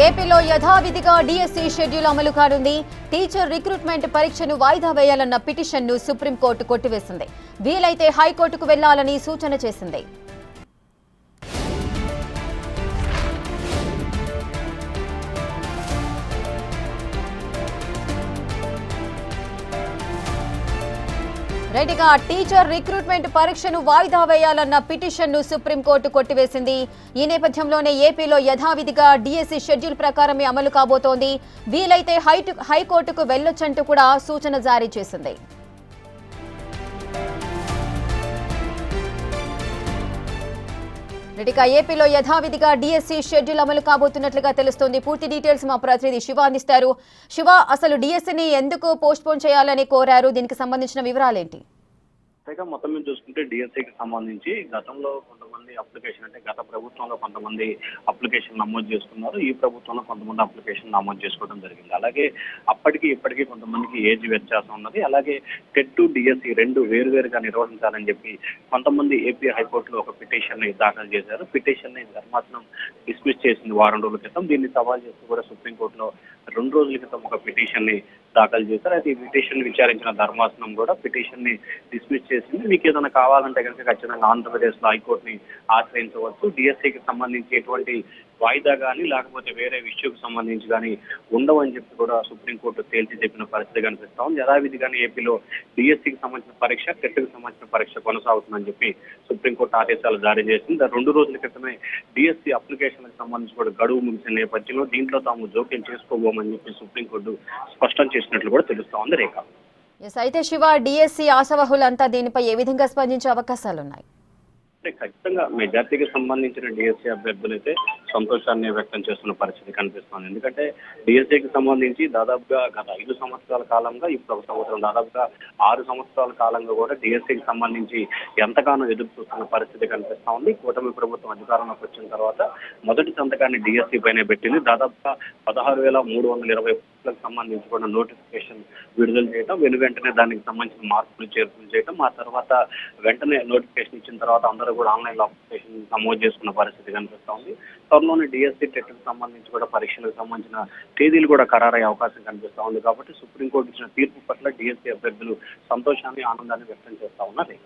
ఏపీలో యథావిధిగా DSC schedule అమలు కానుంది. టీచర్ రిక్రూట్మెంట్ పరీక్షను వాయిదా వేయాలన్న పిటిషన్ను సుప్రీంకోర్టు కొట్టివేసింది. వీలైతే హైకోర్టుకు వెళ్లాలని సూచన చేసింది. రెడ్డిగా టీచర్ రిక్రూట్మెంట్ పరీక్షను వాయిదా వేయాలన్న పిటిషన్ను సుప్రీంకోర్టు కొట్టివేసింది. ఈ నేపథ్యంలోనే ఏపీలో యథావిధిగా డిఎస్సి షెడ్యూల్ ప్రకారమే అమలు కాబోతోంది. వీలైతే హైకోర్టుకు వెళ్లొచ్చంటూ కూడా సూచన జారీ చేసింది. రెడ్డిగా ఏపీలో యథావిధిగా డిఎస్సి షెడ్యూల్ అమలు కాబోతున్నట్లుగా తెలుస్తోంది. పూర్తి డీటెయిల్స్ మా ప్రతినిధి శివ అందిస్తారు. శివ, అసలు డిఎస్సిని ఎందుకు పోస్ట్ పోన్ చేయాలని కోరారు? దీనికి సంబంధించిన వివరాలేంటి? మొత్తం మీద చూసుకుంటే డిఎస్సికి సంబంధించి గతంలో కొంతమంది అప్లికేషన్ అంటే గత ప్రభుత్వంలో కొంతమంది అప్లికేషన్ నమోదు చేసుకున్నారు. ఈ ప్రభుత్వంలో కొంతమంది అప్లికేషన్ నమోదు చేసుకోవడం జరిగింది. అలాగే అప్పటికి ఇప్పటికీ కొంతమందికి ఏజ్ వ్యత్యాసం ఉన్నది. అలాగే టెట్ డిఎస్సి రెండు వేరువేరుగా నిర్వహించాలని చెప్పి కొంతమంది ఏపీ హైకోర్టులో ఒక పిటిషన్ ని దాఖలు చేశారు. పిటిషన్ ని ధర్మాసనం డిస్మిస్ చేసింది వారం రోజుల క్రితం. దీన్ని సవాల్ చేస్తూ కూడా సుప్రీంకోర్టులో 2 రోజుల క్రితం ఒక పిటిషన్ ని దాఖలు చేశారు. అయితే ఈ పిటిషన్ విచారించిన ధర్మాసనం కూడా పిటిషన్ ని డిస్మిస్ చేసింది. మీకు ఏదైనా కావాలంటే కనుక ఖచ్చితంగా ఆంధ్రప్రదేశ్ లో హైకోర్టుని ఆశ్రయించవచ్చు. డిఎస్సికి సంబంధించి ఎటువంటి వాయిదా కానీ లేకపోతే వేరే ఇష్యూకి సంబంధించి కానీ ఉండవని చెప్పి కూడా సుప్రీంకోర్టు తేల్చి చెప్పిన పరిస్థితి కనిపిస్తా ఉంది. యథావిధిగానే ఏపీలో డిఎస్సికి సంబంధించిన పరీక్ష, టెట్కి సంబంధించిన పరీక్ష కొనసాగుతుందని చెప్పి సుప్రీంకోర్టు ఆదేశాలు జారీ చేసింది. 2 రోజుల క్రితమే డిఎస్సి అప్లికేషన్లకు సంబంధించి కూడా గడువు ముగిసిన నేపథ్యంలో దీంట్లో తాము జోక్యం చేసుకోబోమని చెప్పి సుప్రీంకోర్టు స్పష్టం చేసినట్లు కూడా తెలుస్తా ఉంది. రేఖ, అయితే శివ, డిఎస్సి ఆశావహులంతా దీనిపై ఏ విధంగా స్పందించే అవకాశాలున్నాయి? ఖచ్చితంగా మెజార్టీకి సంబంధించిన డిఎస్సి అభ్యర్థులు అయితే సంతోషాన్ని వ్యక్తం చేస్తున్న పరిస్థితి కనిపిస్తుంది. ఎందుకంటే డిఎస్సికి సంబంధించి దాదాపుగా గత 5 సంవత్సరాల కాలంగా, ఇప్పుడు ఒక సంవత్సరం, దాదాపుగా 6 సంవత్సరాల కాలంగా కూడా డిఎస్సికి సంబంధించి ఎంతగానో ఎదురు చూస్తున్న పరిస్థితి కనిపిస్తా ఉంది. కూటమి ప్రభుత్వం అధికారంలోకి వచ్చిన తర్వాత మొదటి సంతకాన్ని డిఎస్సి పైనే పెట్టింది. దాదాపుగా 16,320 పోస్టులకు సంబంధించి కూడా నోటిఫికేషన్ విడుదల చేయడం, వెంటనే దానికి సంబంధించిన మార్పులు చేర్పులు చేయడం, ఆ తర్వాత వెంటనే నోటిఫికేషన్ ఇచ్చిన తర్వాత అందరూ కూడా ఆన్లైన్ లో అప్లికేషన్ నమోదు చేసుకున్న పరిస్థితి కనిపిస్తా ఉంది. త్వరలోనే డిఎస్సి టెట్కి సంబంధించి కూడా పరీక్షలకు సంబంధించిన తేదీలు కూడా ఖరారయ్యే అవకాశం కనిపిస్తా ఉంది. కాబట్టి సుప్రీంకోర్టు ఇచ్చిన తీర్పు పట్ల డిఎస్సి అభ్యర్థులు సంతోషాన్ని, ఆనందాన్ని వ్యక్తం చేస్తా ఉన్నారు.